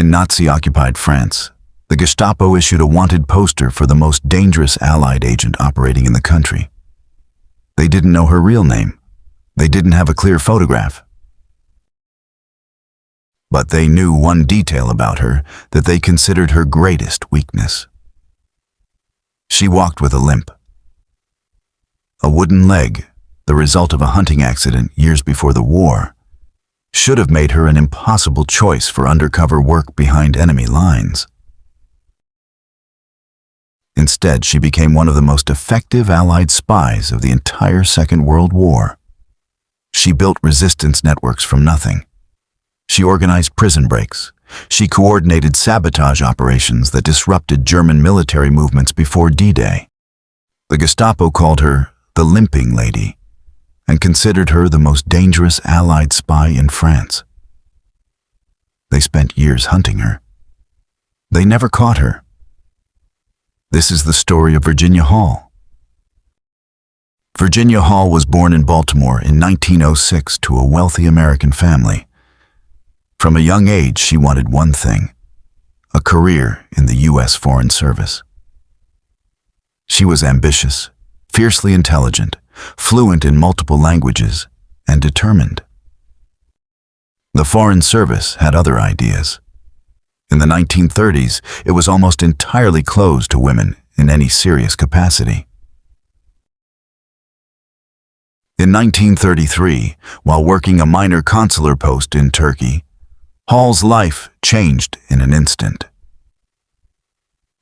In Nazi-occupied France, the Gestapo issued a wanted poster for the most dangerous Allied agent operating in the country. They didn't know her real name. They didn't have a clear photograph. But they knew one detail about her that they considered her greatest weakness. She walked with a limp. A wooden leg, the result of a hunting accident years before the war, should have made her an impossible choice for undercover work behind enemy lines. Instead, she became one of the most effective Allied spies of the entire Second World War. She built resistance networks from nothing. She organized prison breaks. She coordinated sabotage operations that disrupted German military movements before D-Day. The Gestapo called her the Limping Lady and considered her the most dangerous Allied spy in France. They spent years hunting her. They never caught her. This is the story of Virginia Hall. Virginia Hall was born in Baltimore in 1906 to a wealthy American family. From a young age, she wanted one thing: a career in the U.S. Foreign Service. She was ambitious, fiercely intelligent, fluent in multiple languages, and determined. The Foreign Service had other ideas. In the 1930s, it was almost entirely closed to women in any serious capacity. In 1933, while working a minor consular post in Turkey, Hall's life changed in an instant.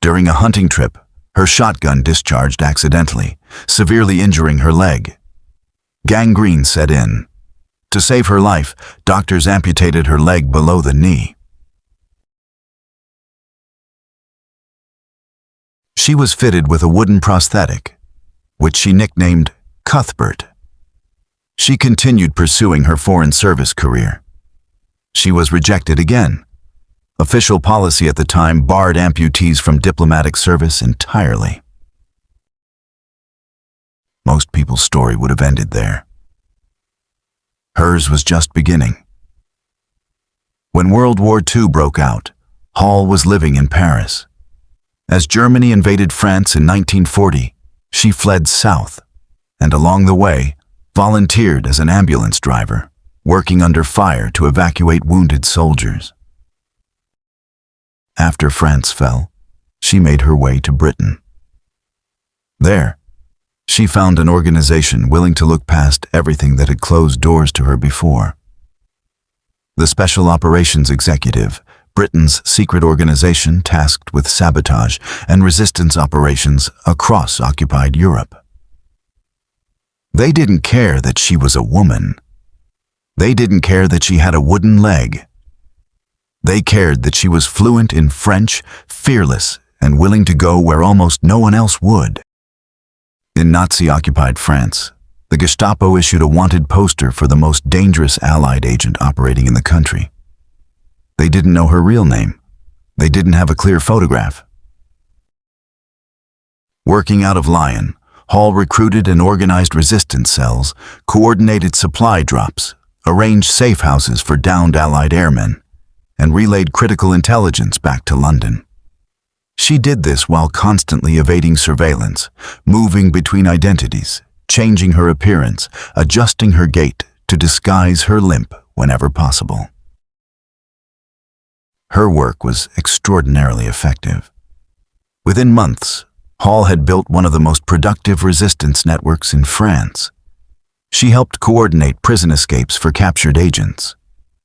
During a hunting trip, her shotgun discharged accidentally, severely injuring her leg. Gangrene set in. To save her life, doctors amputated her leg below the knee. She was fitted with a wooden prosthetic, which she nicknamed Cuthbert. She continued pursuing her Foreign Service career. She was rejected again. Official policy at the time barred amputees from diplomatic service entirely. Most people's story would have ended there. Hers was just beginning. When World War II broke out, Hall was living in Paris. As Germany invaded France in 1940, she fled south, and along the way, volunteered as an ambulance driver, working under fire to evacuate wounded soldiers. After France fell, she made her way to Britain. There, she found an organization willing to look past everything that had closed doors to her before. The Special Operations Executive, Britain's secret organization tasked with sabotage and resistance operations across occupied Europe. They didn't care that she was a woman. They didn't care that she had a wooden leg. They cared that she was fluent in French, fearless, and willing to go where almost no one else would. In Nazi-occupied France, the Gestapo issued a wanted poster for the most dangerous Allied agent operating in the country. They didn't know her real name. They didn't have a clear photograph. Working out of Lyon, Hall recruited and organized resistance cells, coordinated supply drops, arranged safe houses for downed Allied airmen, and relayed critical intelligence back to London. She did this while constantly evading surveillance, moving between identities, changing her appearance, adjusting her gait to disguise her limp whenever possible. Her work was extraordinarily effective. Within months, Hall had built one of the most productive resistance networks in France. She helped coordinate prison escapes for captured agents.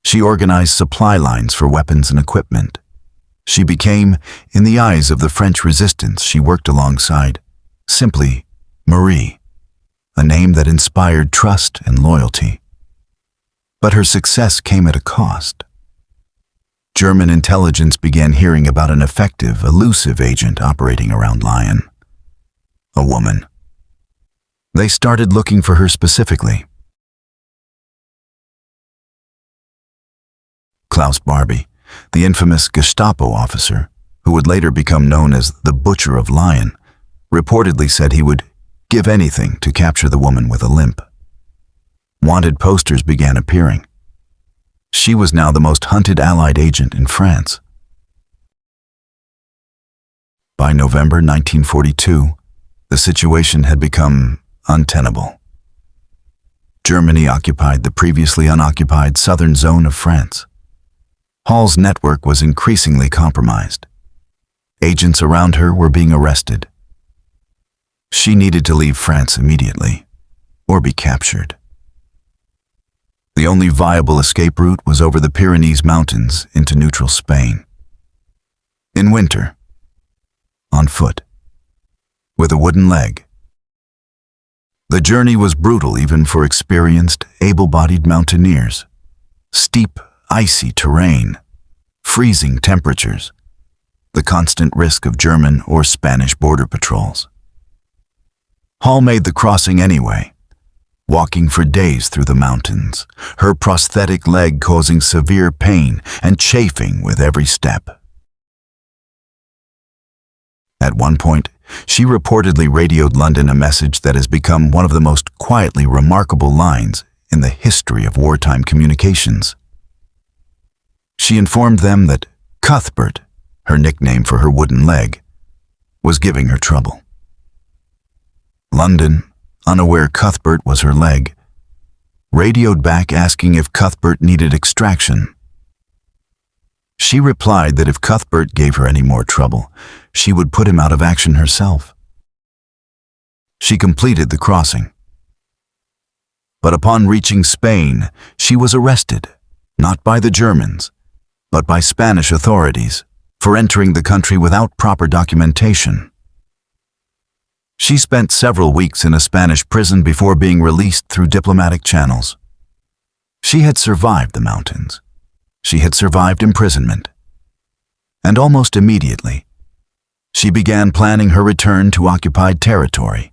She organized supply lines for weapons and equipment. She became, in the eyes of the French resistance she worked alongside, simply Marie, a name that inspired trust and loyalty. But her success came at a cost. German intelligence began hearing about an effective, elusive agent operating around Lyon. A woman. They started looking for her specifically. Klaus Barbie, the infamous Gestapo officer, who would later become known as the Butcher of Lyon, reportedly said he would give anything to capture the woman with a limp. Wanted posters began appearing. She was now the most hunted Allied agent in France, By November 1942, the situation had become untenable. Germany occupied the previously unoccupied southern zone of France. Hall's network was increasingly compromised. Agents around her were being arrested. She needed to leave France immediately, or be captured. The only viable escape route was over the Pyrenees mountains into neutral Spain. In winter, on foot, with a wooden leg. The journey was brutal even for experienced, able-bodied mountaineers. Steep, icy terrain, freezing temperatures, the constant risk of German or Spanish border patrols. Hall made the crossing anyway, walking for days through the mountains, her prosthetic leg causing severe pain and chafing with every step. At one point, she reportedly radioed London a message that has become one of the most quietly remarkable lines in the history of wartime communications. She informed them that Cuthbert, her nickname for her wooden leg, was giving her trouble. London, unaware Cuthbert was her leg, radioed back asking if Cuthbert needed extraction. She replied that if Cuthbert gave her any more trouble, she would put him out of action herself. She completed the crossing. But upon reaching Spain, she was arrested, not by the Germans, but by Spanish authorities, for entering the country without proper documentation. She spent several weeks in a Spanish prison before being released through diplomatic channels. She had survived the mountains. She had survived imprisonment. And almost immediately, she began planning her return to occupied territory.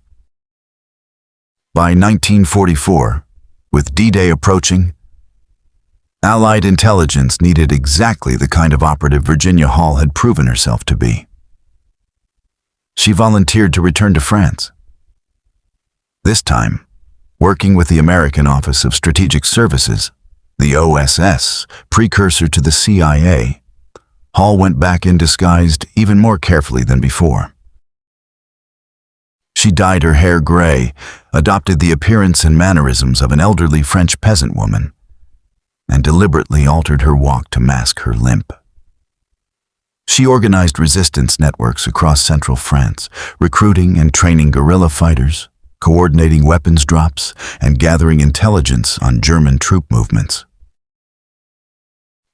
By 1944, with D-Day approaching, Allied intelligence needed exactly the kind of operative Virginia Hall had proven herself to be. She volunteered to return to France. This time, working with the American Office of Strategic Services, the OSS, precursor to the CIA, Hall went back in disguised even more carefully than before. She dyed her hair gray, adopted the appearance and mannerisms of an elderly French peasant woman, and deliberately altered her walk to mask her limp. She organized resistance networks across central France, recruiting and training guerrilla fighters, coordinating weapons drops, and gathering intelligence on German troop movements.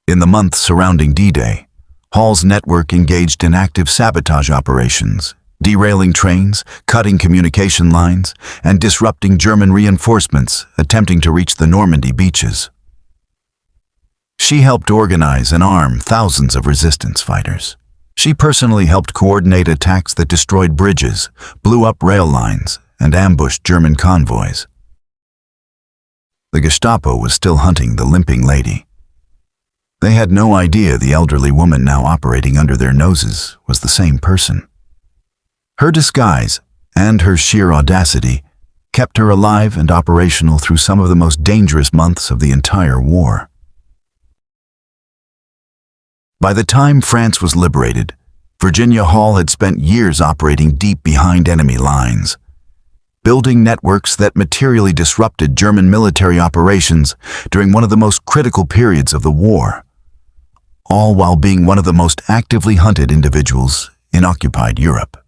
In the months surrounding D-Day, Hall's network engaged in active sabotage operations, derailing trains, cutting communication lines, and disrupting German reinforcements attempting to reach the Normandy beaches. She helped organize and arm thousands of resistance fighters. She personally helped coordinate attacks that destroyed bridges, blew up rail lines, and ambushed German convoys. The Gestapo was still hunting the limping lady. They had no idea the elderly woman now operating under their noses was the same person. Her disguise and her sheer audacity kept her alive and operational through some of the most dangerous months of the entire war. By the time France was liberated, Virginia Hall had spent years operating deep behind enemy lines, building networks that materially disrupted German military operations during one of the most critical periods of the war, all while being one of the most actively hunted individuals in occupied Europe.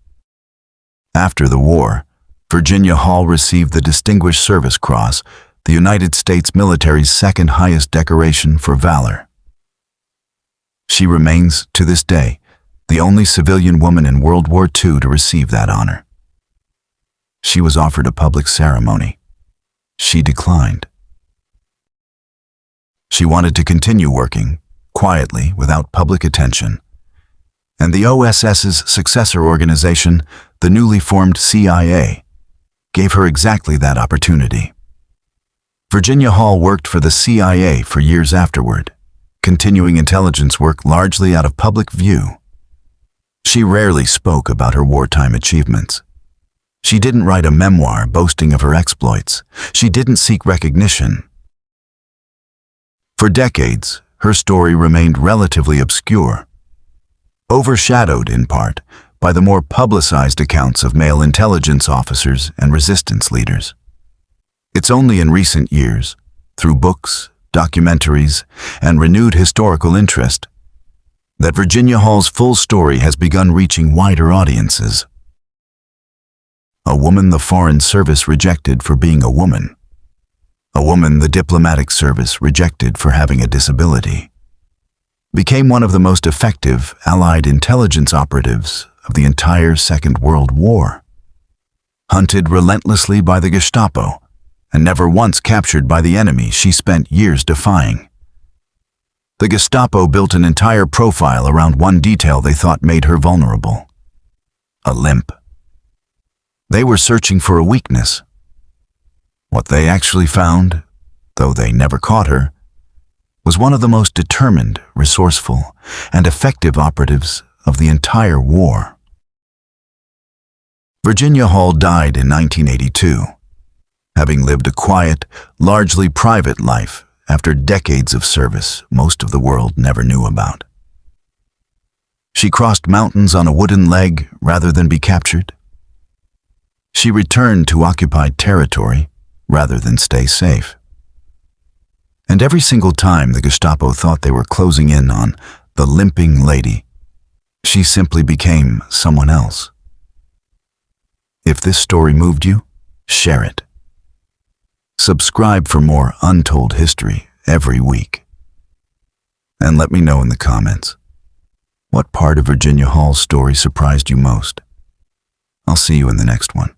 After the war, Virginia Hall received the Distinguished Service Cross, the United States military's second highest decoration for valor. She remains, to this day, the only civilian woman in World War II to receive that honor. She was offered a public ceremony. She declined. She wanted to continue working, quietly, without public attention. And the OSS's successor organization, the newly formed CIA, gave her exactly that opportunity. Virginia Hall worked for the CIA for years afterward, continuing intelligence work largely out of public view. She rarely spoke about her wartime achievements. She didn't write a memoir boasting of her exploits. She didn't seek recognition. For decades, her story remained relatively obscure, overshadowed in part by the more publicized accounts of male intelligence officers and resistance leaders. It's only in recent years, through books, documentaries, and renewed historical interest, that Virginia Hall's full story has begun reaching wider audiences. A woman the Foreign Service rejected for being a woman. A woman the diplomatic service rejected for having a disability. Became one of the most effective Allied intelligence operatives of the entire Second World War. Hunted relentlessly by the Gestapo, and never once captured by the enemy she spent years defying. The Gestapo built an entire profile around one detail they thought made her vulnerable: a limp. They were searching for a weakness. What they actually found, though they never caught her, was one of the most determined, resourceful, and effective operatives of the entire war. Virginia Hall died in 1982, having lived a quiet, largely private life after decades of service most of the world never knew about. She crossed mountains on a wooden leg rather than be captured. She returned to occupied territory rather than stay safe. And every single time the Gestapo thought they were closing in on the limping lady, she simply became someone else. If this story moved you, share it. Subscribe for more untold history every week. And let me know in the comments, what part of Virginia Hall's story surprised you most? I'll see you in the next one.